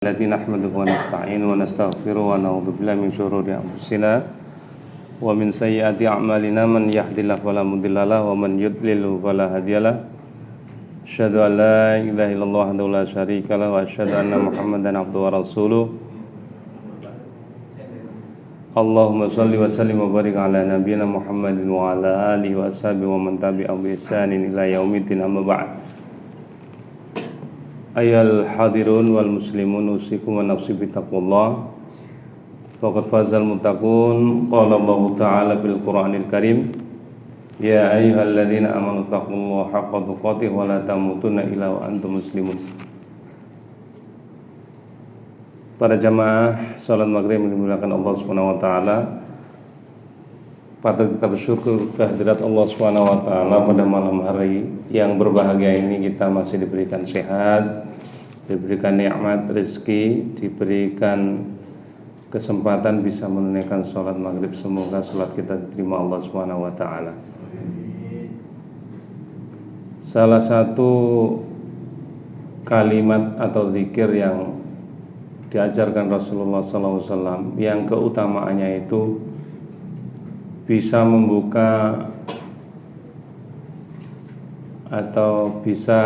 الذي نحمده ونستعينه ونستغفره ونعوذ بالله من شرور أنفسنا ومن سيئات أعمالنا من يهد الله فلا مضل له ومن يضلل فلا هادي له أشهد أن لا إله إلا الله وحده لا شريك له وأشهد أن محمدا عبده ورسوله اللهم صل وسلم وبارك على نبينا محمد وعلى آله وأصحابه ومن تبعهم بإحسان إلى يوم الدين أما بعد Ayal hadirun wal muslimun usikum wa nafsi bitaqwallah faqad fazal muttaqun qala Allah ta'ala fil Qur'anil Karim ya ayyuhalladzina amanu taqullaha haqqa tuqatih wa la tamutunna illa wa antum muslimun. Para jamaah salat maghrib yang dimuliakan Allah Subhanahu wa taala, patut kita bersyukur kehadirat Allah Subhanahu wa taala pada malam hari yang berbahagia ini kita masih diberikan sehat, diberikan nikmat rezeki, diberikan kesempatan bisa menunaikan sholat maghrib. Semoga sholat kita diterima Allah Subhanahu wa taala. Salah satu kalimat atau zikir yang diajarkan Rasulullah SAW yang keutamaannya itu bisa membuka atau bisa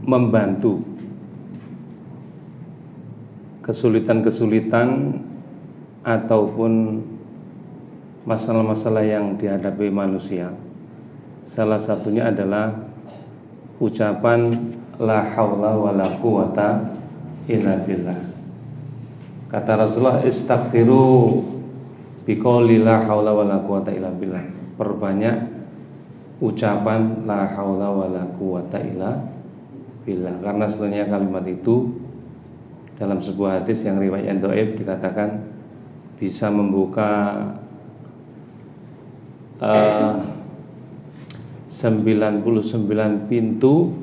membantu kesulitan-kesulitan ataupun masalah-masalah yang dihadapi manusia. Salah satunya adalah ucapan la haula wala quwata illa billah. Kata Rasulullah, istaghfiru biqouli la haula wala quwata illa billah. Perbanyak ucapan la haula wala quwata illa billah, karena sebenarnya kalimat itu dalam sebuah hadis yang riwayat dhaif dikatakan bisa membuka 99 pintu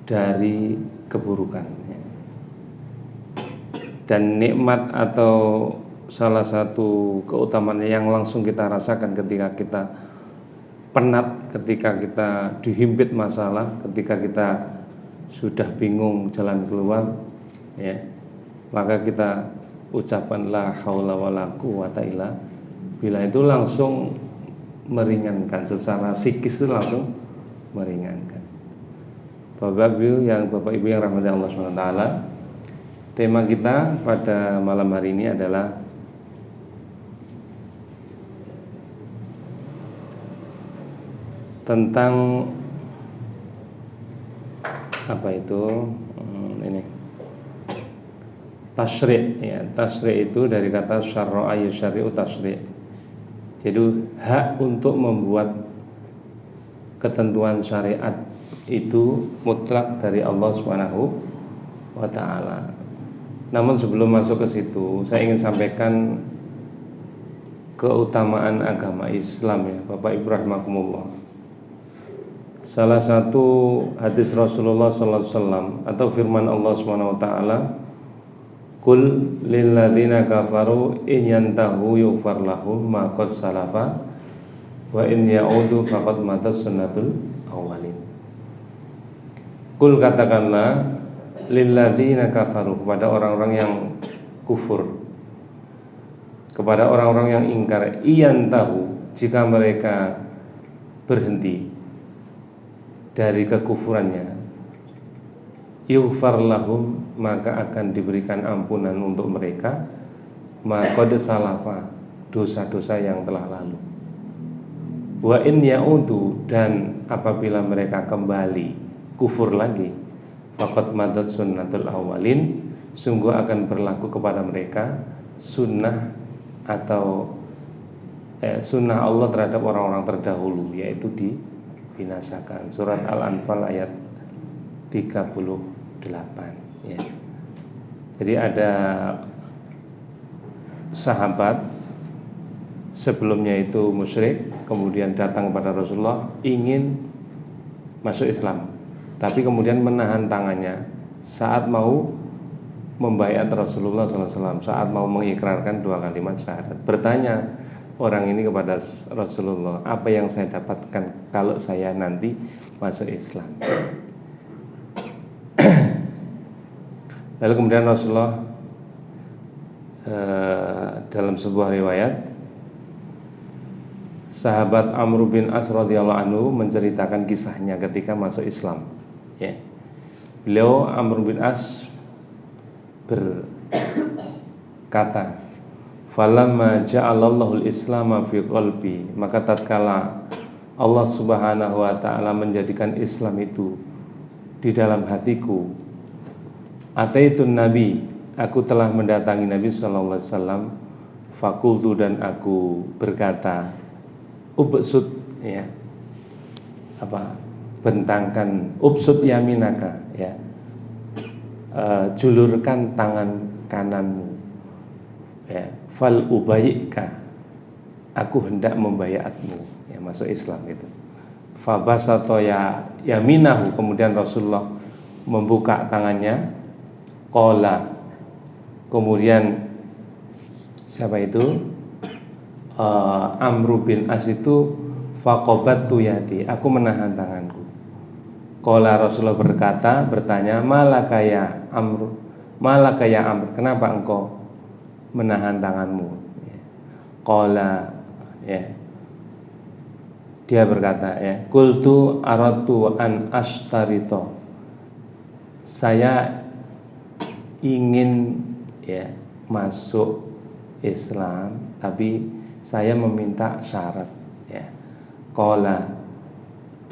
dari keburukan. Dan nikmat atau salah satu keutamaan yang langsung kita rasakan ketika kita penat, ketika kita dihimpit masalah, ketika kita sudah bingung jalan keluar, ya, maka kita ucapan la haula wala quwata illa billah itu langsung meringankan secara psikis, itu langsung meringankan. Bapak Ibu yang rahmati Allah SWT, tema kita pada malam hari ini adalah tentang apa itu? Ini tasyri', ya. Tasyri' itu dari kata syar'a yusyari'u tasyri'. Jadi hak untuk membuat ketentuan syariat itu mutlak dari Allah Subhanahu wa taala. Namun sebelum masuk ke situ, saya ingin sampaikan keutamaan agama Islam, ya, Bapak Ibu rahimakumullah. Salah satu hadis Rasulullah SAW atau firman Allah Subhanahu wa taala, "Qul lil ladzina kafaru in yantahu yughfar lahum ma qad salafa wa in ya'udu faqad matas sunnatul awwalin." Qul, katakanlah, lilladzina kafaru, kepada orang-orang yang kufur, kepada orang-orang yang ingkar, iyan tahu, jika mereka berhenti dari kekufurannya, yughfar lahum, maka akan diberikan ampunan untuk mereka, maqad salafa, dosa-dosa yang telah lalu, wa in ya'udu, dan apabila mereka kembali kufur lagi, faqad madat sunnatul awalin, sungguh akan berlaku kepada mereka sunnah atau sunnah Allah terhadap orang-orang terdahulu, yaitu dibinasakan. Surat Al-Anfal ayat 38, ya. Jadi ada sahabat sebelumnya itu musyrik, kemudian datang kepada Rasulullah ingin masuk Islam, tapi kemudian menahan tangannya saat mau membaiat Rasulullah SAW, saat mau mengikrarkan dua kalimat syahadat. Bertanya orang ini kepada Rasulullah, apa yang saya dapatkan kalau saya nanti masuk Islam. Lalu kemudian Rasulullah dalam sebuah riwayat, sahabat Amr bin As radhiyallahu anhu menceritakan kisahnya ketika masuk Islam. Ya. Beliau Amr bin As berkata, falamma ja'alallahu al-islama fi qalbi, maka tatkala Allah Subhanahu wa taala menjadikan Islam itu di dalam hatiku, ataitun nabi, aku telah mendatangi Nabi sallallahu alaihi wasallam, fakultu, dan aku berkata, ubsud, ya, bentangkan, ubsud yaminaka, ya, julurkan tangan kananmu, ya, fal ubayyika, aku hendak membayatmu, ya, masuk Islam itu. Fabasato ya yaminahu, kemudian Rasulullah membuka tangannya, qala, kemudian siapa itu? Amr bin As itu, faqabattu yadi, aku menahan tanganku. Qala, Rasulullah bertanya, malaka ya Amr, kenapa engkau menahan tanganmu? Qala, ya, dia berkata, ya, qultu aradtu an ashtarito, saya ingin, ya, masuk Islam, tapi saya meminta syarat, ya. Qala,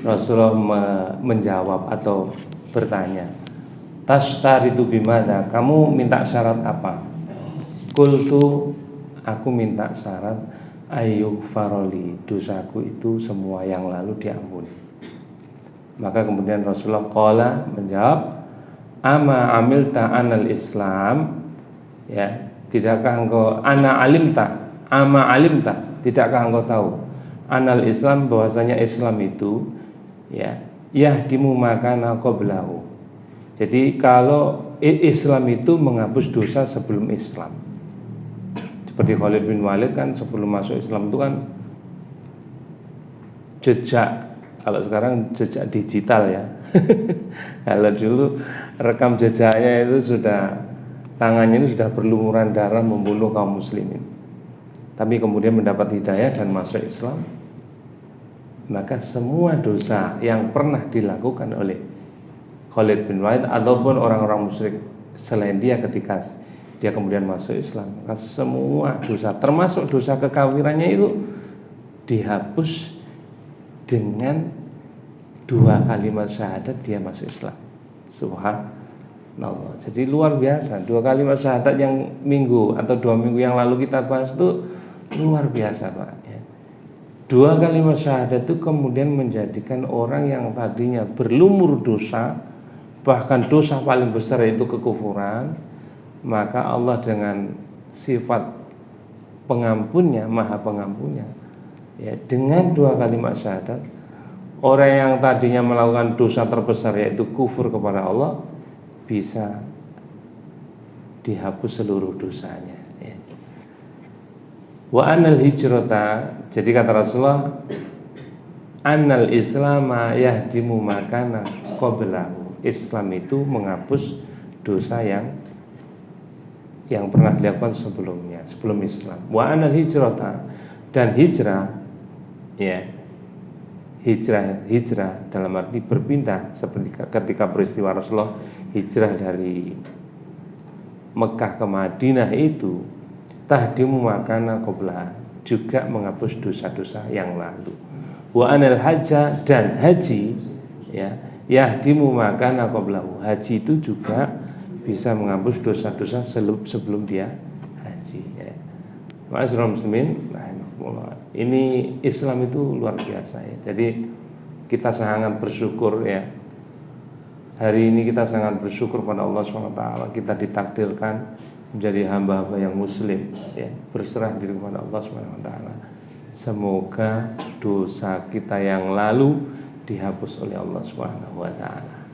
Rasulullah menjawab atau bertanya, tashtaritu bimada, kamu minta syarat apa? Qultu, aku minta syarat ayyughfaroli, dosaku itu semua yang lalu diampuni. Maka kemudian Rasulullah qala menjawab, ama amilta anal Islam, ya, tidakkah engkau ama alimta, tidakkah engkau tahu anal Islam, bahwasanya Islam itu, ya, yahdimu makana qablahu. Jadi kalau Islam itu menghapus dosa sebelum Islam. Seperti Khalid bin Walid kan sebelum masuk Islam itu kan jejak, kalau sekarang jejak digital, ya. Kalau dulu rekam jejaknya itu sudah, tangannya itu sudah berlumuran darah membunuh kaum muslimin. Tapi kemudian mendapat hidayah dan masuk Islam, maka semua dosa yang pernah dilakukan oleh Khalid bin Walid ataupun orang-orang musyrik selain dia ketika dia kemudian masuk Islam, maka semua dosa termasuk dosa kekafirannya itu dihapus dengan 2 kalimat syahadat dia masuk Islam. Subhanallah. Jadi luar biasa, 2 kalimat syahadat yang minggu atau 2 minggu yang lalu kita bahas itu luar biasa, Pak, ya. 2 kalimat syahadat itu kemudian menjadikan orang yang tadinya berlumur dosa, bahkan dosa paling besar yaitu kekufuran, maka Allah dengan sifat pengampunnya, maha pengampunnya, ya, dengan 2 kalimat syahadat, orang yang tadinya melakukan dosa terbesar yaitu kufur kepada Allah bisa dihapus seluruh dosanya, ya. Wa anal hijrata, jadi kata Rasulullah, anal islama yahdimu makana qablahu, Islam itu menghapus dosa yang pernah dilakukan sebelumnya, sebelum Islam. Wa anal hijrata, dan hijrah, ya, hijrah dalam arti berpindah, seperti ketika peristiwa Rasulullah hijrah dari Mekah ke Madinah itu, tahdimu makana qabla, juga menghapus dosa-dosa yang lalu. Wa anal hajja, dan haji, ya, yahdimu makana qablahu, haji itu juga bisa menghapus dosa-dosa sebelum dia haji, ya. Ma'asyiral muslimin, ini Islam itu luar biasa, ya. Jadi kita sangat bersyukur, ya. Hari ini kita sangat bersyukur pada Allah SWT, kita ditakdirkan menjadi hamba-hamba yang muslim, ya, berserah diri kepada Allah SWT. Semoga dosa kita yang lalu dihapus oleh Allah SWT.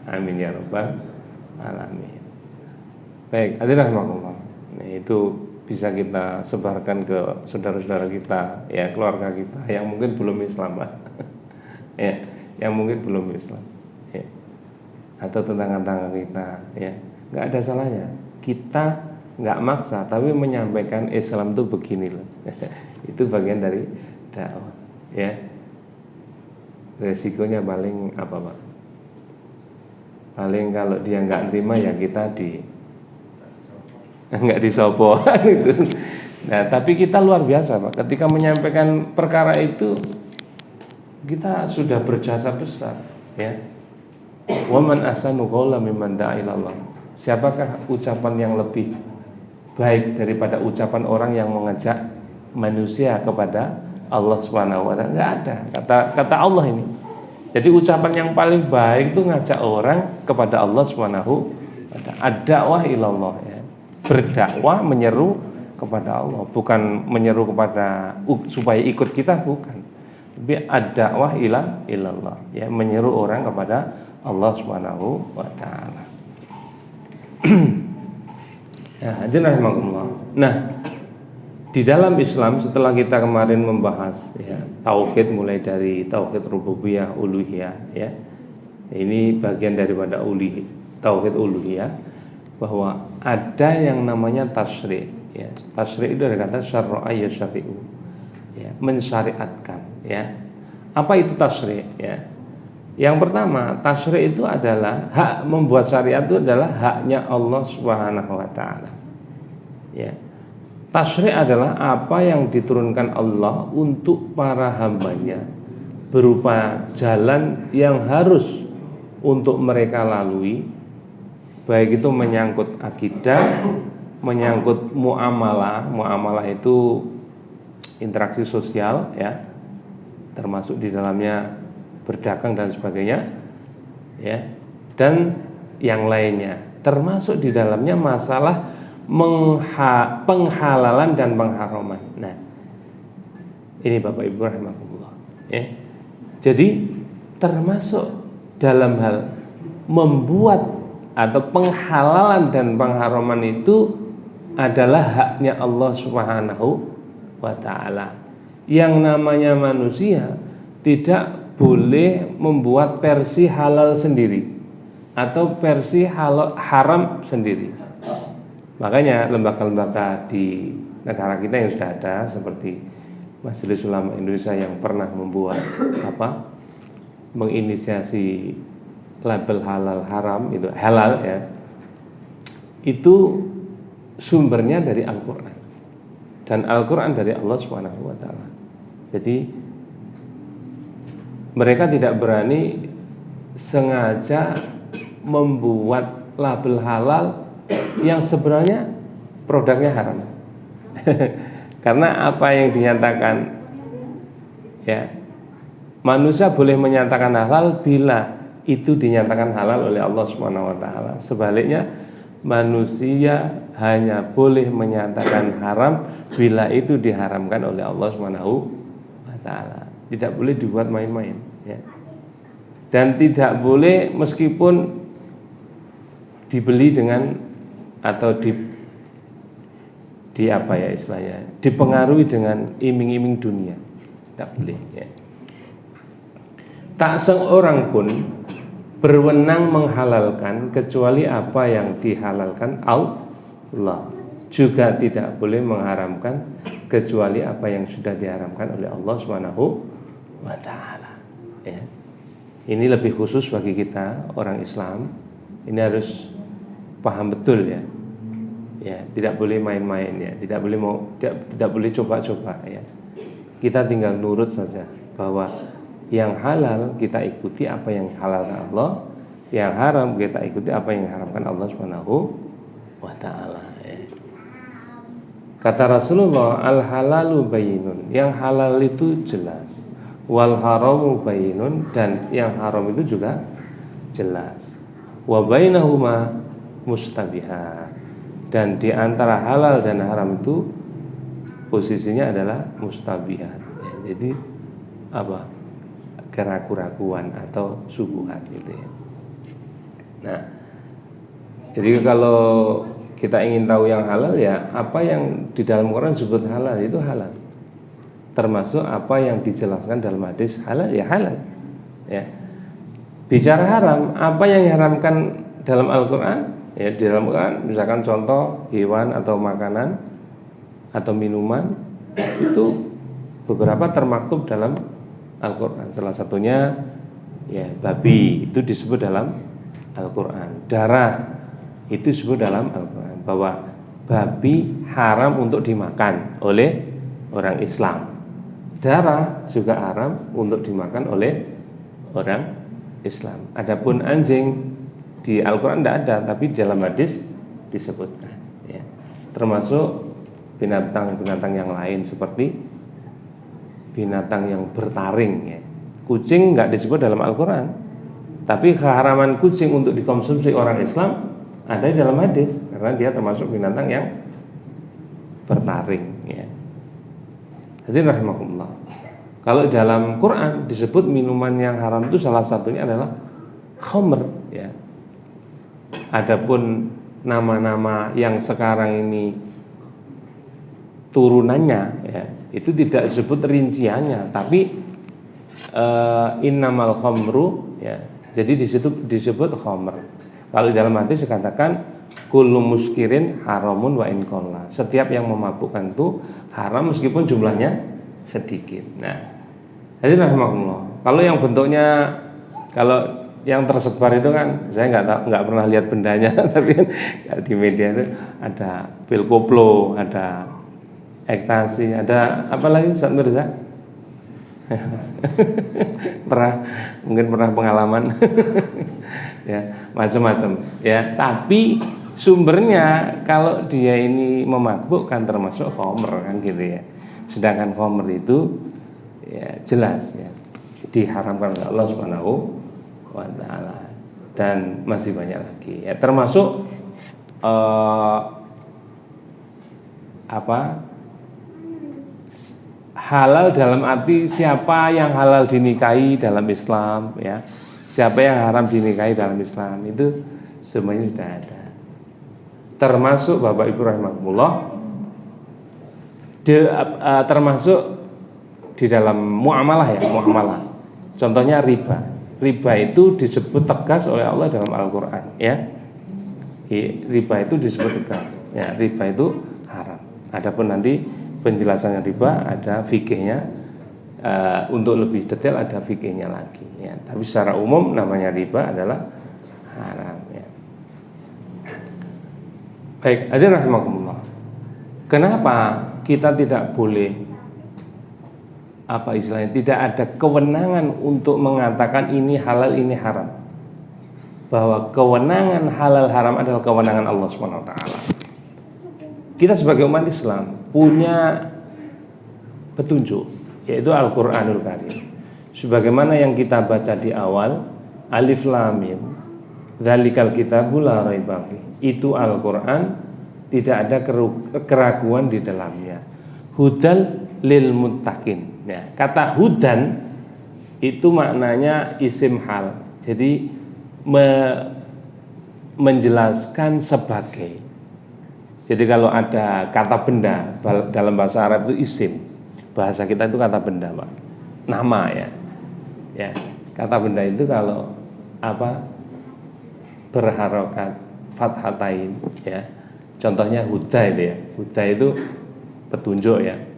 Amin ya rabbal alamin. Baik, hadirin rahimakumullah. Nah, itu bisa kita sebarkan ke saudara-saudara kita, ya, keluarga kita yang mungkin belum Islam, Pak. Ya, yang mungkin belum Islam. atau tetangga-tetangga kita, ya nggak ada salahnya. Kita nggak maksa, tapi menyampaikan Islam itu begini loh. Itu bagian dari dakwah, ya. Resikonya paling apa, Pak? Paling kalau dia nggak terima ya kita nggak disopo itu. Nah, tapi kita luar biasa, Pak. Ketika menyampaikan perkara itu, kita sudah berjasa besar, ya. Wa man ahsanu qawlan mimman da'a ila Allah. Siapakah ucapan yang lebih baik daripada ucapan orang yang mengajak manusia kepada Allah Subhanahu wa taala? Enggak ada. Kata Allah ini. Jadi ucapan yang paling baik itu ngajak orang kepada Allah Subhanahu wa taala. Ad-da'wah ilallah, ya. Berdakwah, menyeru kepada Allah, bukan menyeru kepada supaya ikut kita, bukan. Tapi ad-da'wah ilallah, ya, menyeru orang kepada Allah Subhanahu wa taala. Ya, hadirin rahimakumullah. Nah, di dalam Islam setelah kita kemarin membahas, ya, tauhid, mulai dari tauhid rububiyah, uluhiyah, ya. Ini bagian daripada tauhid uluhiyah, bahwa ada yang namanya tasyri', ya. Tasyri' itu dari kata syarra'a yasyri'u, ya, mensyariatkan, ya. Apa itu tasyri', ya? Yang pertama, tasyri' itu adalah hak membuat syariat, itu adalah haknya Allah Subhanahu wa taala. Ya. Tasyri' adalah apa yang diturunkan Allah untuk para hambanya, berupa jalan yang harus untuk mereka lalui, baik itu menyangkut akidah, menyangkut muamalah. Muamalah itu interaksi sosial, ya, termasuk di dalamnya berdagang dan sebagainya, ya, dan yang lainnya, termasuk di dalamnya masalah penghalalan dan pengharaman. Nah, ini Bapak Ibu rahimakumullah, ya. Jadi termasuk dalam hal membuat atau penghalalan dan pengharaman itu adalah haknya Allah Subhanahu wa taala. Yang namanya manusia tidak boleh membuat versi halal sendiri atau versi haram sendiri. Makanya lembaga-lembaga di negara kita yang sudah ada, seperti Majelis Ulama Indonesia yang pernah membuat menginisiasi label halal haram, itu halal, ya, itu sumbernya dari Al-Quran, dan Al-Quran dari Allah Subhanahu wa taala. Jadi mereka tidak berani sengaja membuat label halal yang sebenarnya produknya haram. Karena apa yang dinyatakan, ya, manusia boleh menyatakan halal bila itu dinyatakan halal oleh Allah Subhanahu wa taala. Sebaliknya, manusia hanya boleh menyatakan haram bila itu diharamkan oleh Allah Subhanahu wa taala. Tidak boleh dibuat main-main, ya. Dan tidak boleh meskipun dibeli dengan atau di apa ya istilahnya, dipengaruhi dengan iming-iming dunia, tidak boleh, ya. Tak seorang pun berwenang menghalalkan kecuali apa yang dihalalkan Allah. Juga tidak boleh mengharamkan kecuali apa yang sudah diharamkan oleh Allah Subhanahu wa ta'ala, ya. Ini lebih khusus bagi kita orang Islam. Ini harus paham betul, ya. Ya, tidak boleh main-main, ya. Tidak boleh coba-coba, ya. Kita tinggal nurut saja, bahwa yang halal kita ikuti apa yang halalkan Allah, yang haram kita ikuti apa yang haramkan Allah Subhanahu wa ta'ala, ya. Kata Rasulullah, al-halalu bayyinun, yang halal itu jelas, wal haramu bayyinun, dan yang haram itu juga jelas, wa bainahuma mustabihat, dan di antara halal dan haram itu posisinya adalah mustabihat, ya. Jadi apa? Keraguan-raguan atau subuhat, gitu, ya. Nah, jadi kalau kita ingin tahu yang halal, ya apa yang di dalam Quran disebut halal itu halal, termasuk apa yang dijelaskan dalam hadis halal, ya halal, ya. Bicara haram, apa yang diharamkan dalam Al-Quran? Ya, di dalam Al-Quran misalkan contoh hewan atau makanan atau minuman itu beberapa termaktub dalam Al-Quran. Salah satunya ya babi, itu disebut dalam Al-Quran. Darah itu disebut dalam Al-Quran bahwa babi haram untuk dimakan oleh orang Islam. Darah juga haram untuk dimakan oleh orang Islam. Adapun anjing di Al-Quran tidak ada, tapi dalam hadis disebutkan. Ya. Termasuk binatang-binatang yang lain seperti binatang yang bertaring. Ya. Kucing nggak disebut dalam Al-Quran, tapi keharaman kucing untuk dikonsumsi orang Islam ada di dalam hadis karena dia termasuk binatang yang bertaring. Ya. Jadi rahimahullah. Kalau dalam Quran disebut minuman yang haram itu salah satunya adalah khamr. Ya. Adapun nama-nama yang sekarang ini turunannya, ya, itu tidak disebut rinciannya, tapi innamal khamru, ya. Jadi disitu disebut khamr. Kalau dalam hadis dikatakan kullu muskirin haramun wa in qalla. Setiap yang memabukkan itu haram meskipun jumlahnya sedikit. Nah, jadi rahimahullah. Kalau yang bentuknya, kalau yang tersebar itu kan saya nggak pernah lihat bendanya, tapi kan di media itu ada pil koplo, ada ekstasi, ada apa lagi Ustaz Mirza? Mungkin pernah pengalaman. Ya, macam-macam. Ya, tapi sumbernya kalau dia ini memabukkan termasuk khamr kan gitu ya. Sedangkan khamr itu ya jelas ya diharamkan oleh Allah Subhanahu wa taala, dan masih banyak lagi ya, termasuk halal dalam arti siapa yang halal dinikahi dalam Islam, ya siapa yang haram dinikahi dalam Islam, itu semuanya sudah ada, termasuk Bapak Ibu rahimahumullah, termasuk di dalam muamalah, ya muamalah. Contohnya riba. Riba itu disebut tegas oleh Allah dalam Al-Qur'an, ya. Riba itu disebut tegas. Ya, riba itu haram. Adapun nanti penjelasannya riba ada fikihnya, untuk lebih detail ada fikihnya lagi, ya. Tapi secara umum namanya riba adalah haram, ya. Baik, hadirin rahimakumullah. Kenapa kita tidak boleh tidak ada kewenangan untuk mengatakan ini halal ini haram, bahwa kewenangan halal haram adalah kewenangan Allah Subhanahu wa taala. Kita sebagai umat Islam punya petunjuk, yaitu Al-Qur'anul Karim. Sebagaimana yang kita baca di awal, Alif Lam Mim, dzalikal kitabul la raiba fihi. Itu Al-Qur'an, tidak ada keraguan di dalamnya. Hudal lil muttaqin. Ya, kata hudan itu maknanya isim hal. Jadi menjelaskan sebagai. Jadi kalau ada kata benda dalam bahasa Arab itu isim. Bahasa kita itu kata benda, Pak. Nama, ya. Ya, kata benda itu kalau berharokat fathatain, ya. Contohnya huda itu, ya. Huda itu petunjuk, ya.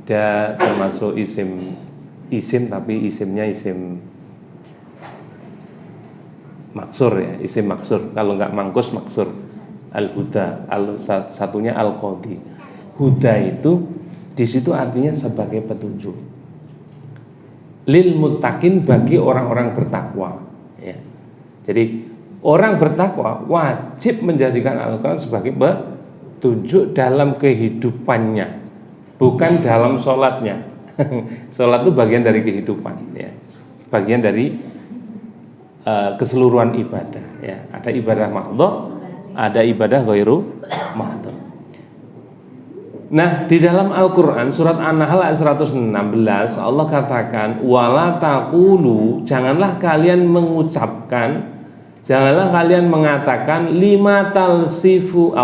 Dia termasuk isim tapi isimnya isim maksur, ya, isim maksur. Kalau nggak mangkus maksur. Al-huda, satunya al-qadi. Huda itu di situ artinya sebagai petunjuk. Lil muttaqin, bagi orang-orang bertakwa, ya. Jadi orang bertakwa wajib menjadikan Al-Qur'an sebagai petunjuk dalam kehidupannya. Bukan dalam sholatnya. Sholat itu bagian dari kehidupan, ya. Bagian dari keseluruhan ibadah, ya. Ada ibadah mahdhah, ada ibadah ghairu mahdhah. Nah, di dalam Al-Qur'an surat An-Nahl ayat 116 Allah katakan wala taqulu, janganlah kalian mengucapkan, janganlah kalian mengatakan lima tasifu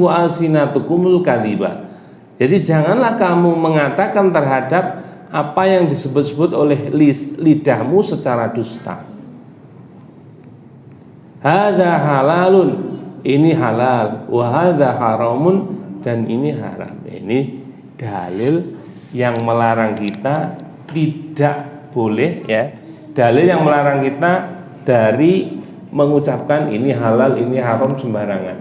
alsinatukumul kadhiba. Jadi janganlah kamu mengatakan terhadap apa yang disebut-sebut oleh lidahmu secara dusta. Hadza halalun, ini halal, wa hadza haramun, dan ini haram. Ini dalil yang melarang kita tidak boleh, ya, dalil yang melarang kita dari mengucapkan ini halal, ini haram sembarangan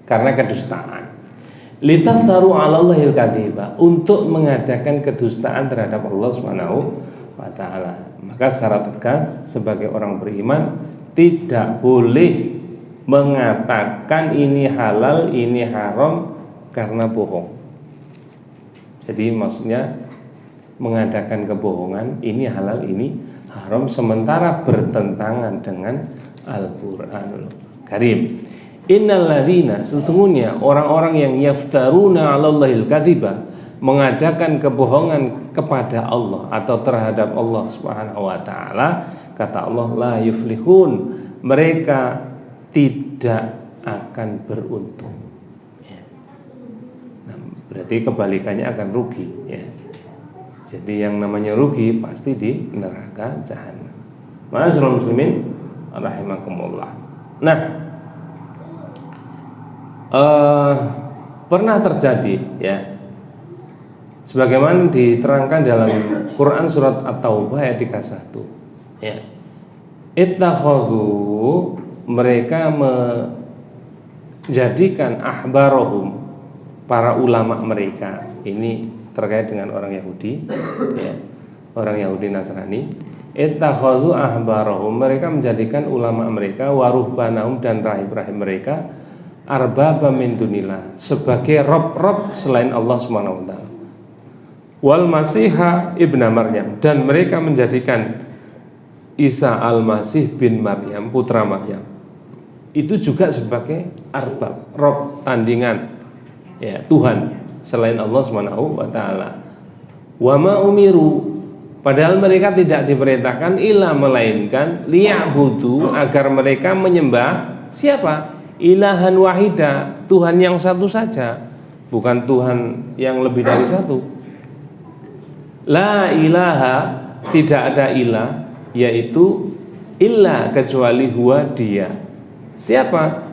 karena kedustaan. Litafsaru 'alallahil kadziba, untuk mengadakan kedustaan terhadap Allah Subhanahu wa taala. Maka secara tegas sebagai orang beriman tidak boleh mengatakan ini halal, ini haram karena bohong. Jadi maksudnya mengadakan kebohongan, ini halal, ini haram, sementara bertentangan dengan Al-Qur'anul Karim. Innalladzina, sesungguhnya orang-orang yang yaftaruna 'alallahil kadziba, mengadakan kebohongan kepada Allah atau terhadap Allah Subhanahu wa taala, kata Allah, la yuflihun, mereka tidak akan beruntung. Ya. Nah, berarti kebalikannya akan rugi, ya. Jadi yang namanya rugi pasti di neraka jahanam. Ma'asyiral muslimin rahimakumullah. Nah, pernah terjadi, ya, sebagaimana diterangkan dalam Quran surat At-Taubah ayat 31, ya, ittakhadhu, mereka menjadikan ahbarahum, para ulama mereka, ini terkait dengan orang Yahudi, ya, orang Yahudi Nasrani. Ittakhadhu ahbarahum, mereka menjadikan ulama mereka, waruhbanahum, dan rahib-rahib mereka, arbaba min dunillah, sebagai rob-rob selain Allah Subhanahu wa taala. Wal Masiha ibna Maryam, dan mereka menjadikan Isa al-Masih bin Maryam, putra Maryam, itu juga sebagai arbab, rob, tandingan, ya, Tuhan selain Allah Subhanahu wa taala. Wa ma umiru, padahal mereka tidak diperintahkan illa, melainkan liya'budu, agar mereka menyembah siapa? Ilahan wahida, Tuhan yang satu saja, bukan Tuhan yang lebih dari satu. La ilaha, tidak ada ilah, yaitu illa, kecuali huwa, dia. Siapa?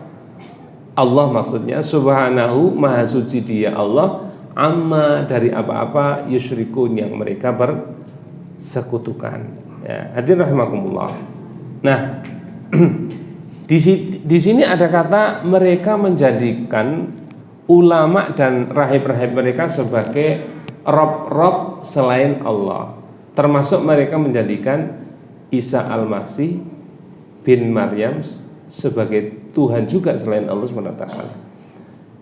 Allah maksudnya, subhanahu, maha suci dia Allah, amma, dari apa-apa, yusyrikun, yang mereka bersekutukan, ya. Hadirin rahimakumullah. Nah, di sini ada kata mereka menjadikan ulama dan rahib-rahib mereka sebagai rob-rob selain Allah, termasuk mereka menjadikan Isa al-Masih bin Maryam sebagai Tuhan juga selain Allah SWT.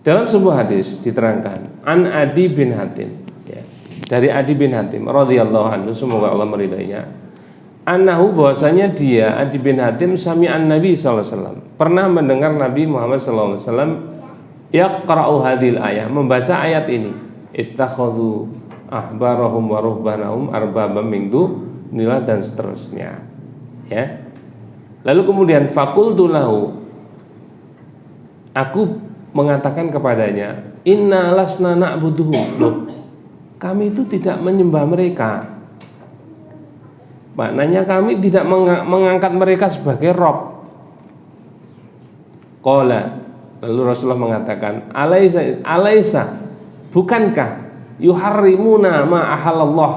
Dalam sebuah hadis diterangkan an Adi bin Hatim, ya, dari Adi bin Hatim radhiyallahu anhu, semoga Allah meridainya, annahu, bahwasanya dia, Adi bin Hatim, sami'an Nabi SAW, pernah mendengar Nabi Muhammad SAW yaqra'u hadhil ayah, membaca ayat ini, ittakhadhu ahbarahum wa ruhbanahum arbabam min dunillah, dan seterusnya, ya. Lalu kemudian faqultu lahu, aku mengatakan kepadanya, inna lasna na'buduhum, loh, kami itu tidak menyembah mereka. Maknanya kami tidak mengangkat mereka sebagai Rob. Qala, lalu Rasulullah mengatakan, alaisa, bukankah yuharrimuna ma ahallallah,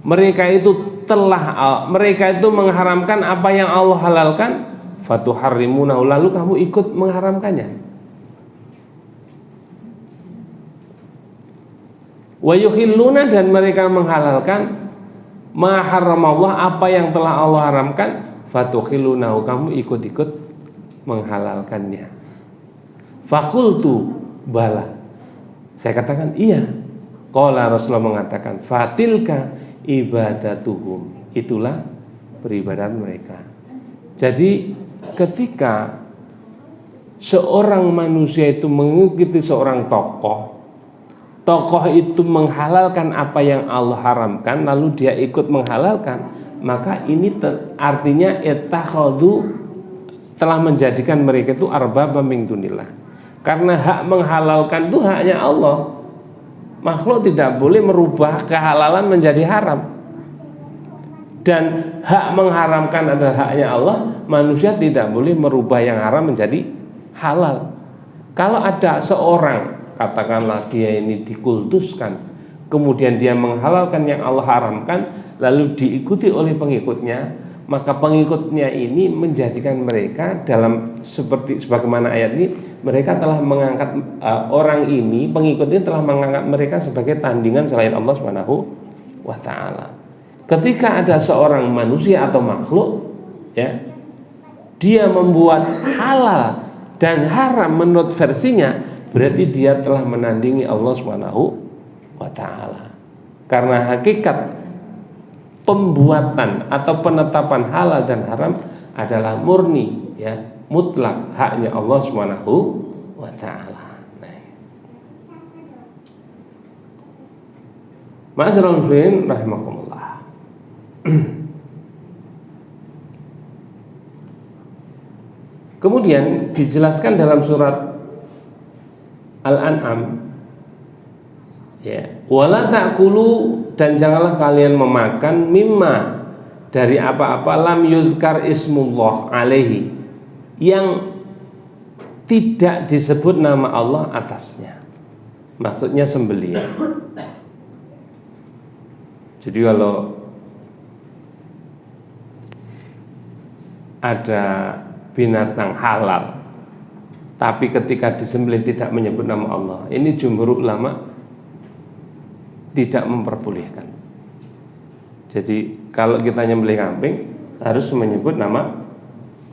mereka itu mengharamkan apa yang Allah halalkan, fatuharrimuna, lalu kamu ikut mengharamkannya. Wa yuhilluna, dan mereka menghalalkan ma haramallah, apa yang telah Allah haramkan, fatuhillunahu, kamu ikut-ikut menghalalkannya. Fakultu bala, saya katakan iya. Qala, Rasulullah mengatakan, fatilka ibadatuhum, itulah beribadat mereka. Jadi ketika seorang manusia itu mengikuti seorang tokoh itu menghalalkan apa yang Allah haramkan, lalu dia ikut menghalalkan, maka ini artinya ittakhadhu, telah menjadikan mereka itu arbaba min dunillah. Karena hak menghalalkan itu haknya Allah, makhluk tidak boleh merubah kehalalan menjadi haram. Dan hak mengharamkan adalah haknya Allah. Manusia tidak boleh merubah yang haram menjadi halal. Kalau ada seorang, katakanlah dia ini dikultuskan, kemudian dia menghalalkan yang Allah haramkan, lalu diikuti oleh pengikutnya, maka pengikutnya ini menjadikan mereka dalam seperti sebagaimana ayat ini, mereka telah mengangkat orang ini, pengikut ini telah mengangkat mereka sebagai tandingan selain Allah Subhanahu wa taala. Ketika ada seorang manusia atau makhluk, ya, dia membuat halal dan haram menurut versinya, berarti dia telah menandingi Allah Subhanahu wa taala. Karena hakikat pembuatan atau penetapan halal dan haram adalah murni, ya, mutlak haknya Allah Subhanahu wa taala. Ma'asyiral muslimin rahimakumullah. Kemudian dijelaskan dalam surat Al-An'am, ya, wala ta'kulu, dan janganlah kalian memakan mimma, dari apa-apa lam yuzkar ismullah alaihi, yang tidak disebut nama Allah atasnya. Maksudnya sembelihan. Jadi kalau ada binatang halal tapi ketika disembelih tidak menyebut nama Allah, ini jumhur ulama tidak memperbolehkan. Jadi kalau kita nyembelih kambing harus menyebut nama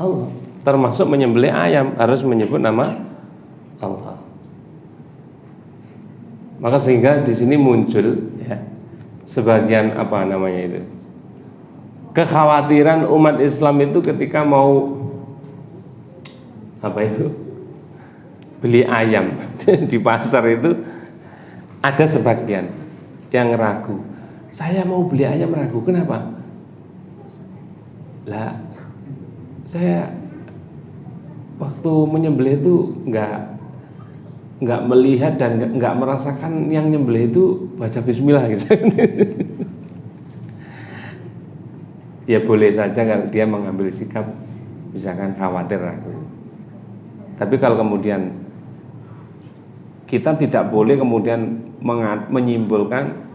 Allah, termasuk menyembelih ayam harus menyebut nama Allah. Maka sehingga di sini muncul, ya, sebagian apa namanya itu, kekhawatiran umat Islam itu ketika mau apa itu, beli ayam di pasar itu, ada sebagian yang ragu. Saya mau beli ayam ragu, kenapa? Lah, saya waktu menyembelih itu nggak melihat dan nggak merasakan yang nyembelih itu baca bismillah gitu. Ya boleh saja kalau dia mengambil sikap misalkan khawatir ragu. Tapi kalau kemudian kita tidak boleh kemudian menyimpulkan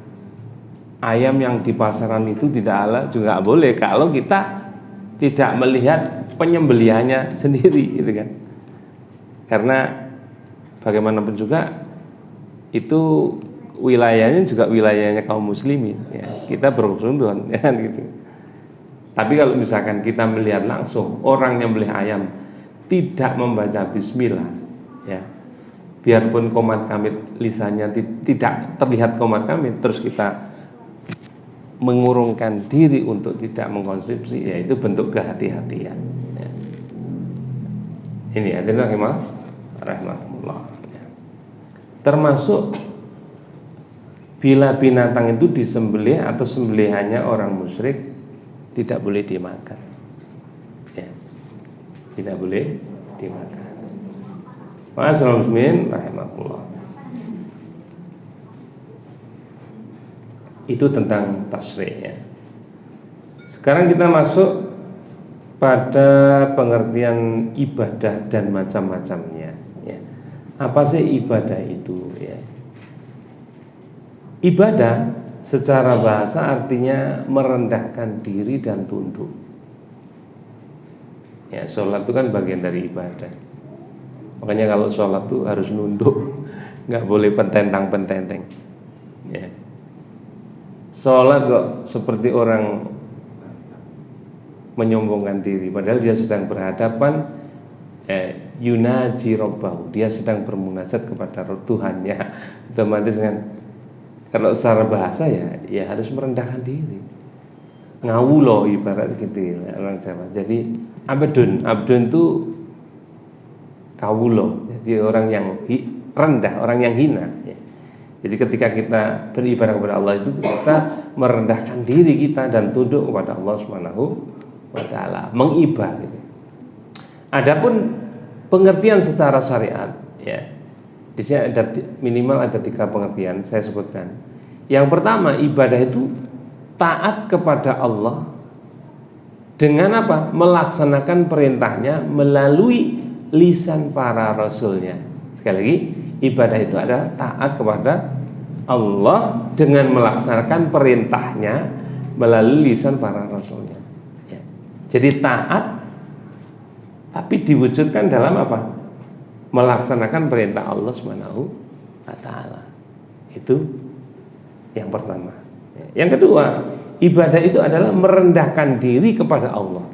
ayam yang di pasaran itu tidak halal, juga boleh kalau kita tidak melihat penyembelihannya sendiri, gitu kan? Karena bagaimanapun juga itu wilayahnya juga wilayahnya kaum muslimin, ya. Kita berhubungan, ya kan gitu. Tapi kalau misalkan kita melihat langsung orang yang beli ayam tidak membaca bismillah, ya, biarpun komat kamit lisannya tidak terlihat komat kamit, terus kita mengurungkan diri untuk tidak mengkonsumsi, yaitu bentuk kehati-hatian, ya. Ini adalah rahmatullah, ya. Termasuk bila binatang itu disembelih atau sembelihannya orang musyrik tidak boleh dimakan, ya. Tidak boleh dimakan. Ma'asyiral muslimin rahimahullah. Itu tentang tasyri', ya. Sekarang kita masuk pada pengertian ibadah dan macam-macamnya, ya. Apa sih ibadah itu, ya? Ibadah secara bahasa artinya merendahkan diri dan tunduk. Ya, sholat itu kan bagian dari ibadah. Makanya kalau sholat itu harus nunduk, nggak boleh pententang-pententeng, ya. Sholat kok seperti orang menyombongkan diri, padahal dia sedang berhadapan yunaji robbahu, dia sedang bermunajat kepada Tuhannya. Otomatis kan, kalau secara bahasa ya harus merendahkan diri, ngawulo ibarat gitu ya, orang Jawa. Jadi abdun itu kawulo, jadi orang yang rendah, orang yang hina, ya. Jadi ketika kita beribadah kepada Allah itu kita merendahkan diri kita dan tunduk kepada Allah Subhanahu wa taala, mengibah, gitu. Adapun pengertian secara syariat, ya, Di sini ada minimal ada 3 pengertian saya sebutkan. Yang pertama, ibadah itu taat kepada Allah dengan apa? Melaksanakan perintahnya melalui lisan para rasulnya. Sekali lagi, ibadah itu adalah taat kepada Allah dengan melaksanakan perintahnya melalui lisan para rasulnya. Ya. Jadi taat, tapi diwujudkan dalam apa? Melaksanakan perintah Allah Subhanahu wa Ta'ala. Itu yang pertama. Yang kedua, ibadah itu adalah merendahkan diri kepada Allah,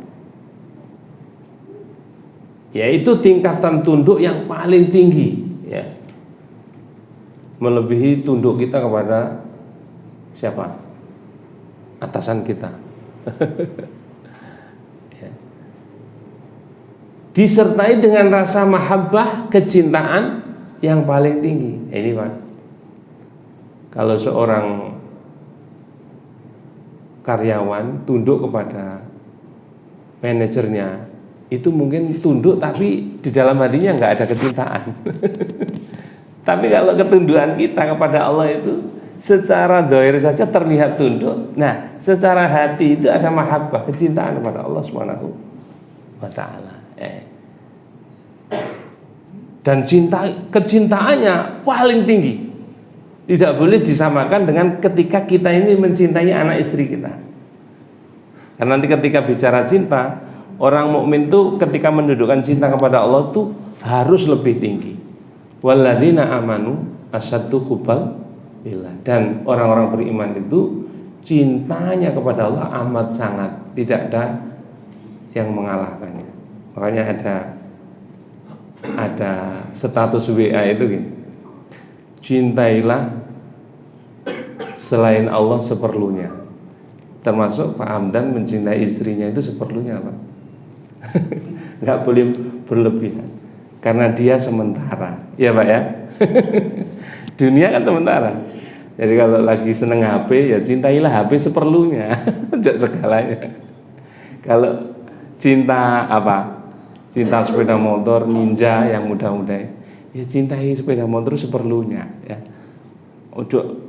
yaitu tingkatan tunduk yang paling tinggi, ya. Melebihi tunduk kita kepada siapa? Atasan kita. Ya. Disertai dengan rasa mahabbah, kecintaan yang paling tinggi. Ini Pak, kalau seorang karyawan tunduk kepada manajernya, itu mungkin tunduk tapi di dalam hatinya nggak ada kecintaan. Tapi kalau ketundukan kita kepada Allah itu secara zahir saja terlihat tunduk. Nah, secara hati itu ada mahabbah, kecintaan kepada Allah Subhanahu wa Ta'ala. Dan kecintaannya paling tinggi. Tidak boleh disamakan dengan ketika kita ini mencintai anak istri kita. Karena nanti ketika bicara cinta, orang mukmin itu ketika mendudukkan cinta kepada Allah itu harus lebih tinggi. Walladzina amanu asyaddu hubban lillah. Dan orang-orang beriman itu cintanya kepada Allah amat sangat, tidak ada yang mengalahkannya. Makanya ada status WA itu gini: cintailah selain Allah seperlunya. Termasuk Pak Hamdan mencintai istrinya itu seperlunya, Pak. Nggak boleh berlebihan, karena dia sementara, ya Pak ya. Dunia kan sementara. Jadi kalau lagi seneng HP, ya cintailah HP seperlunya, tidak segalanya. Kalau cinta apa? Cinta sepeda motor ninja yang mudah-mudah, ya cintai sepeda motor seperlunya, ya. Ojo,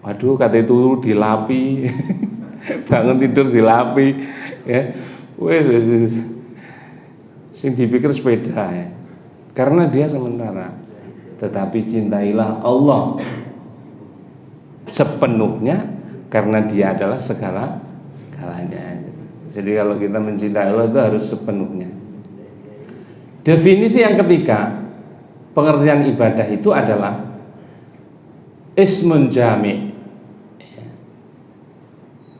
waduh kata itu dilapi, bangun tidur dilapi, ya. Wes. Sing dipikir sepeda, ya. Karena dia sementara. Tetapi cintailah Allah sepenuhnya, karena dia adalah segala-galanya. Jadi kalau kita mencintai Allah itu harus sepenuhnya. Definisi yang ketiga, pengertian ibadah itu adalah ismun jami',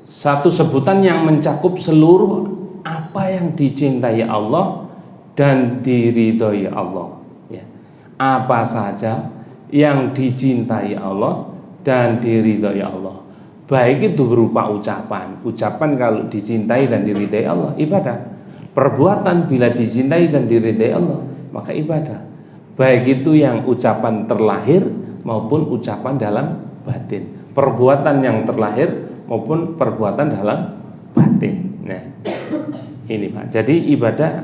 satu sebutan yang mencakup seluruh apa yang dicintai Allah dan diridhoi Allah, ya. Apa saja yang dicintai Allah dan diridhoi Allah, baik itu berupa ucapan kalau dicintai dan diridhoi Allah, ibadah. Perbuatan bila dicintai dan diridhoi Allah, maka ibadah. Baik itu yang ucapan terlahir maupun ucapan dalam batin, perbuatan yang terlahir maupun perbuatan dalam batin. Nah, ini Pak. Jadi ibadah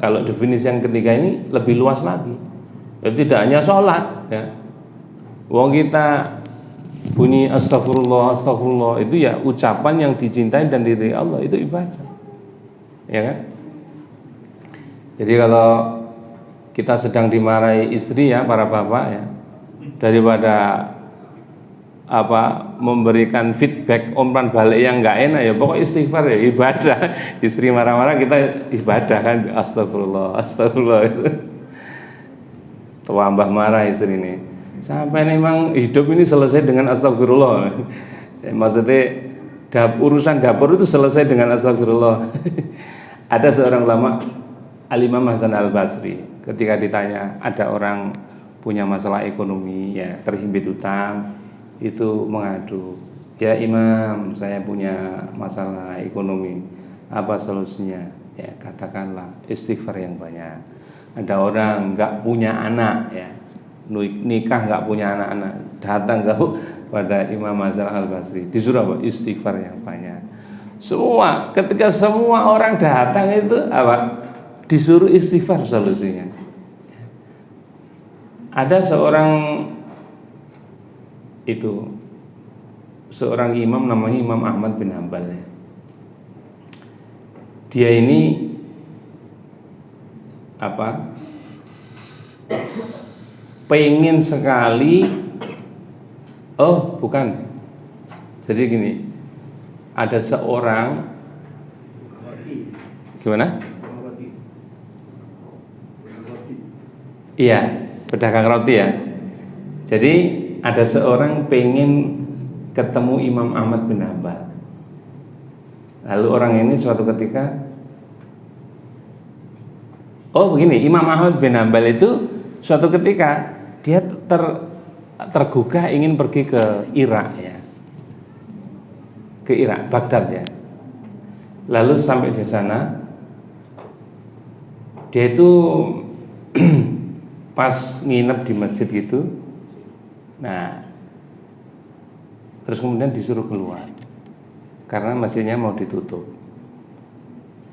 kalau definisi yang ketiga ini lebih luas lagi. Ya, tidak hanya sholat, ya. Wong kita bunyi astagfirullah itu ya ucapan yang dicintai dan diridhoi Allah, itu ibadah, ya kan? Jadi kalau kita sedang dimarahi istri, ya para bapak, ya, daripada memberikan feedback umpan balik yang nggak enak, ya pokok istighfar, ya ibadah. Istri marah-marah kita ibadah kan, astagfirullah itu. Tambah marah istri ini, sampai memang hidup ini selesai dengan astagfirullah. Ya, maksudnya urusan dapur itu selesai dengan astagfirullah. Ada seorang ulama, Al-Imam Hasan Al-Basri, ketika ditanya ada orang punya masalah ekonomi, ya terhimpit utang, itu mengadu, ya Imam, saya punya masalah ekonomi, apa solusinya? Ya katakanlah istighfar yang banyak. Ada orang nggak punya anak, ya nikah nggak punya anak-anak, datang pada Imam Hasan Al-Basri, disuruh apa? Istighfar yang banyak. Ketika semua orang datang itu apa? Disuruh istighfar solusinya. Ada seorang imam namanya Imam Ahmad bin Hambal ya. Dia ini pengen sekali, bukan, jadi gini, ada seorang, gimana? Iya, pedagang roti ya. Jadi ada seorang pengen ketemu Imam Ahmad bin Hambal. Lalu orang ini suatu ketika, begini, Imam Ahmad bin Hambal itu suatu ketika dia tergugah ingin pergi ke Irak ya, ke Irak, Baghdad ya. Lalu sampai di sana, dia itu pas nginep di masjid gitu. Nah, terus kemudian disuruh keluar karena masjidnya mau ditutup.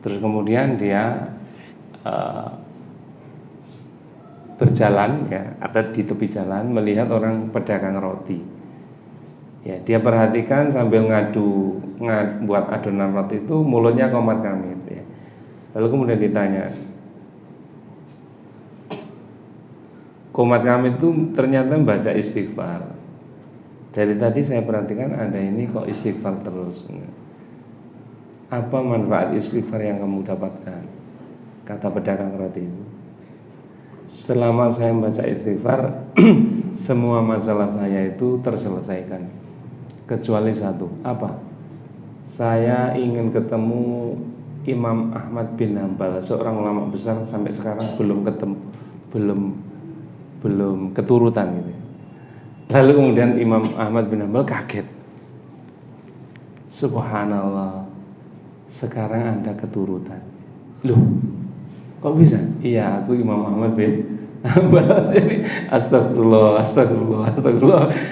Terus kemudian dia berjalan ya, atau di tepi jalan melihat orang pedagang roti. Ya, dia perhatikan sambil buat adonan roti itu mulutnya komat kamit ya. Lalu kemudian ditanya, komat kamit itu ternyata baca istighfar. Dari tadi saya perhatikan Anda ini kok istighfar terus. Apa manfaat istighfar yang kamu dapatkan? Kata pedagang roti itu, selama saya membaca istighfar semua masalah saya itu terselesaikan, kecuali satu. Apa? Saya ingin ketemu Imam Ahmad bin Hambal, seorang ulama besar, sampai sekarang belum keturutan gitu. Lalu kemudian Imam Ahmad bin Hambal kaget, subhanallah, sekarang Anda keturutan. Loh, kok bisa? Iya, aku Imam Ahmad bin Hambal. Jadi astagfirullah.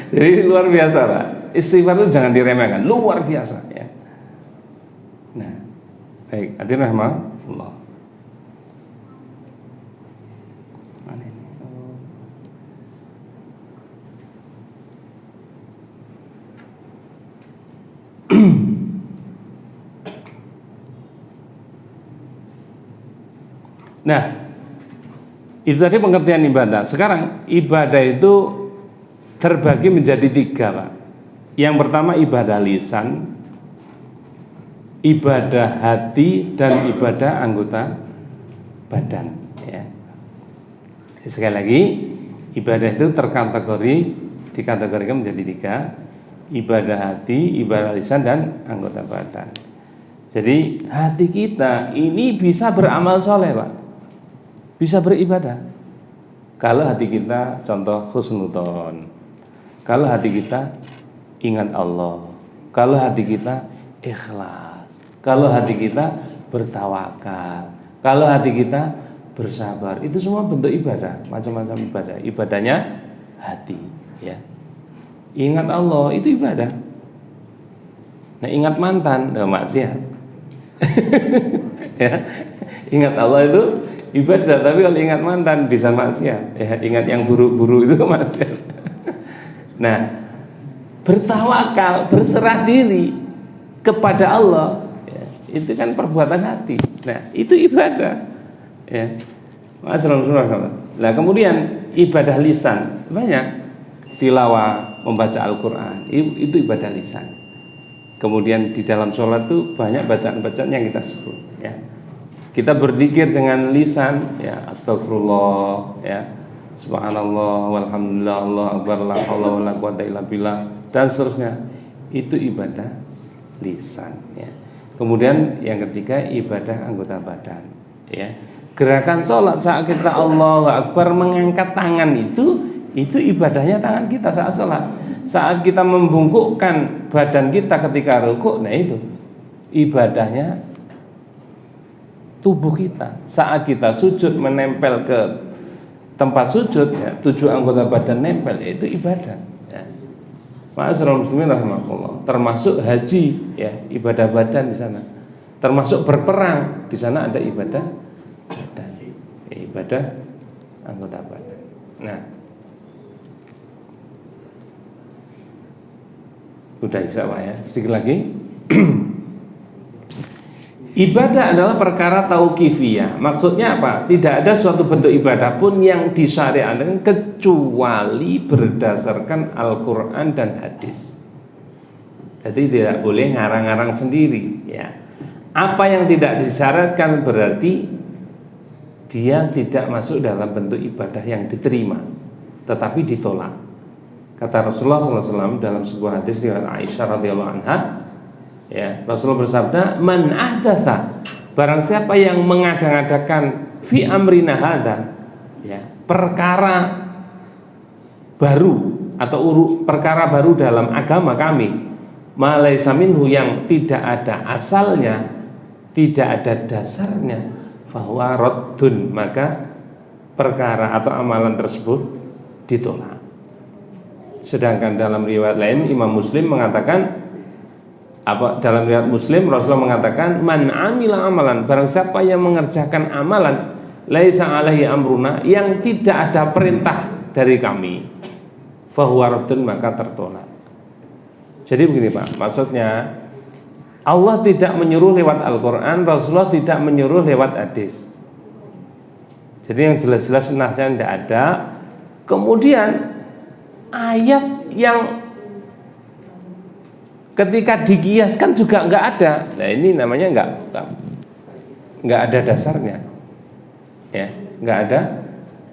Jadi luar biasa Pak. Istighfar itu jangan diremehkan, luar biasa ya. Nah, baik, hadirin rahmatullah. Nah, itu tadi pengertian ibadah. Sekarang ibadah itu terbagi menjadi 3 Pak. Yang pertama ibadah lisan, ibadah hati, dan ibadah anggota badan ya. Sekali lagi, ibadah itu dikategorikan menjadi 3: ibadah hati, ibadah lisan, dan anggota badan. Jadi hati kita ini bisa beramal soleh Pak, bisa beribadah. Kalau hati kita contoh husnudzon, kalau hati kita ingat Allah, kalau hati kita ikhlas, kalau hati kita bertawakal, kalau hati kita bersabar, itu semua bentuk ibadah, macam-macam ibadah. Ibadahnya hati ya. Ingat Allah itu ibadah. Nah, ingat mantan, maksiat. Ya. Ingat Allah itu ibadah, tapi kalau ingat mantan bisa maksiat ya. Ingat yang buruk-buruk itu maksiat. Nah, bertawakal, berserah diri kepada Allah ya, itu kan perbuatan hati. Nah, itu ibadah ya. Nah, kemudian ibadah lisan banyak, tilawah, membaca Al-Quran, itu ibadah lisan. Kemudian di dalam sholat itu banyak bacaan-bacaan yang kita sebut ya. Kita berzikir dengan lisan ya, astagfirullah ya, subhanallah, walhamdulillah, Allahu akbar, la haula wala quwata illa billah, dan seterusnya. Itu ibadah lisan ya. Kemudian yang ketiga ibadah anggota badan ya. Gerakan sholat saat kita Allahu akbar mengangkat tangan itu ibadahnya tangan kita saat sholat. Saat kita membungkukkan badan kita ketika rukuk, nah itu ibadahnya tubuh kita. Saat kita sujud menempel ke tempat sujud ya, 7 anggota badan nempel, itu ibadah ya. Ma'asyiral muslimin rahimakumullah. Termasuk haji ya, ibadah badan di sana. Termasuk berperang, di sana ada ibadah badan, ibadah anggota badan. Nah, Udah Isya Pak ya, sedikit lagi. Ibadah adalah perkara tauqifiyah. Maksudnya apa? Tidak ada suatu bentuk ibadah pun yang disyariatkan kecuali berdasarkan Al-Quran dan hadis. Jadi tidak boleh ngarang-ngarang sendiri ya. Apa yang tidak disyaratkan berarti dia tidak masuk dalam bentuk ibadah yang diterima, tetapi ditolak. Kata Rasulullah SAW dalam sebuah hadis riwayat Aisyah radhiyallahu anha, ya, Rasulullah bersabda, "Man ahdatsa," barang siapa yang mengada-ngadakan fi amrina hadza, ya, perkara baru atau perkara baru dalam agama kami, ma laisa minhu, yang tidak ada asalnya, tidak ada dasarnya, fahuwa raddun, maka perkara atau amalan tersebut ditolak. Sedangkan dalam riwayat lain Imam Muslim mengatakan, dalam riwayat Muslim Rasulullah mengatakan, man amila amalan, barang siapa yang mengerjakan amalan laisa alaihi amruna, yang tidak ada perintah dari kami, fahuwa raddun, maka tertolak. Jadi begini Pak, maksudnya Allah tidak menyuruh lewat Al-Quran, Rasulullah tidak menyuruh lewat hadis. Jadi yang jelas-jelas sunnahnya tidak ada. Kemudian ayat yang ketika dikiaskan juga nggak ada. Nah ini namanya nggak ada dasarnya, ya, nggak ada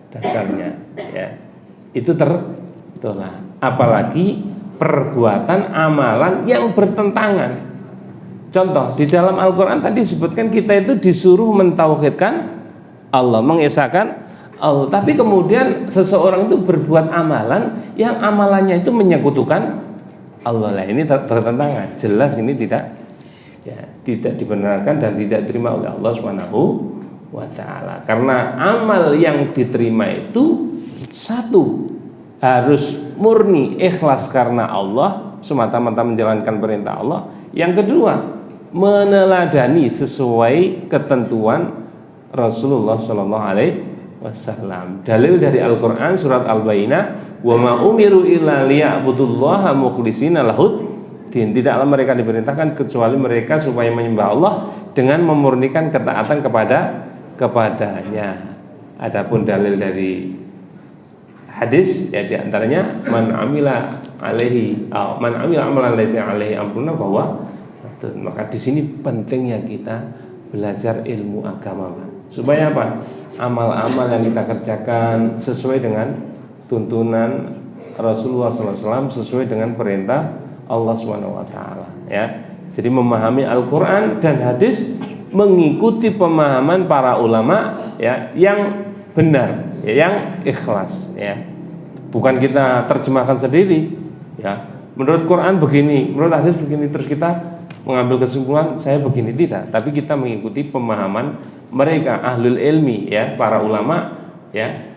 dasarnya, ya. Itu tertolak. Apalagi perbuatan amalan yang bertentangan. Contoh di dalam Al-Quran tadi disebutkan kita itu disuruh mentauhidkan Allah, mengesahkan Allah, tapi kemudian seseorang itu berbuat amalan yang amalannya itu menyekutukan Allah. Lah ini bertentangan, jelas ini tidak dibenarkan dan tidak diterima oleh Allah Subhanahu wa taala. Karena amal yang diterima itu satu, harus murni ikhlas karena Allah, semata-mata menjalankan perintah Allah. Yang kedua, meneladani sesuai ketentuan Rasulullah Shallallahu Alaihi Wasallam. Dalil dari Al-Quran surat Al-Bayyinah, wa ma umiru illa liya'budullaha mukhlishina lahud din. Tidaklah mereka diperintahkan kecuali mereka supaya menyembah Allah dengan memurnikan ketaatan kepadanya. Adapun dalil dari hadis, ya diantaranya man amila amalan laisa alaihi amruna bahwa. Maka di sini pentingnya kita belajar ilmu agama, Pak. Supaya apa? Amal-amal yang kita kerjakan sesuai dengan tuntunan Rasulullah SAW, sesuai dengan perintah Allah SWT, ya. Jadi memahami Al-Quran dan hadis mengikuti pemahaman para ulama, ya, yang benar, ya, yang ikhlas, ya. Bukan kita terjemahkan sendiri, ya. Menurut Quran begini, menurut hadis begini, terus kita mengambil kesimpulan saya begini, tidak. Tapi kita mengikuti pemahaman mereka ahlul ilmi, ya, para ulama, ya,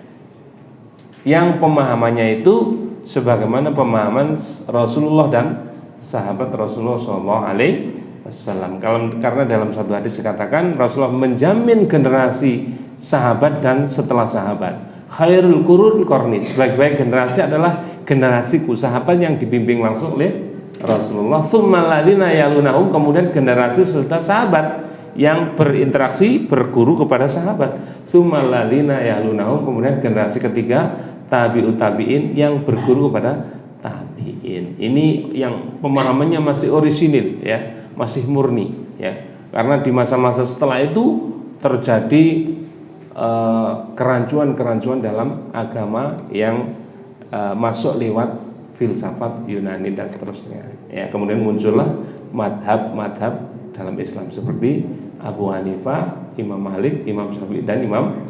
yang pemahamannya itu sebagaimana pemahaman Rasulullah dan sahabat Rasulullah SAW. Karena dalam satu hadis dikatakan Rasulullah menjamin generasi sahabat dan setelah sahabat. Khairul qurun qarni, sebaik-baik generasi adalah generasiku, sahabat yang dibimbing langsung oleh Rasulullah. Tsummal ladzina yalunahum, kemudian generasi setelah sahabat yang berinteraksi, berguru kepada sahabat. Tsummal ladzina yalunahum, kemudian generasi ketiga tabi'ut tabi'in yang berguru kepada tabi'in. Ini yang pemahamannya masih orisinil, ya, masih murni, ya. Karena di masa-masa setelah itu terjadi kerancuan-kerancuan dalam agama yang masuk lewat filsafat Yunani dan seterusnya, ya. Kemudian muncullah madhab-madhab dalam Islam seperti Abu Hanifah, Imam Malik, Imam Syafi'i dan Imam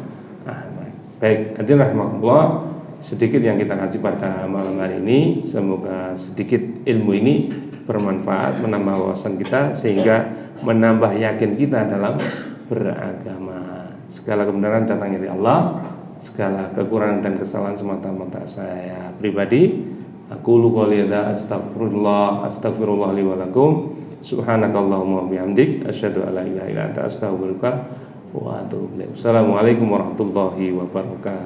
Ahmad. Baik, hadirin rahimakumullah, sedikit yang kita kaji pada malam hari ini. Semoga sedikit ilmu ini bermanfaat, menambah wawasan kita sehingga menambah yakin kita dalam beragama. Segala kebenaran datang dari Allah, segala kekurangan dan kesalahan semata-mata saya pribadi. Aku lu qouli hadza astaghfirullah li wa lakum. Subhanakallahumma wa bihamdik asyhadu an la ilaha illa anta astaghfiruka wa atubu ilaik. Assalamualaikum warahmatullahi wabarakatuh.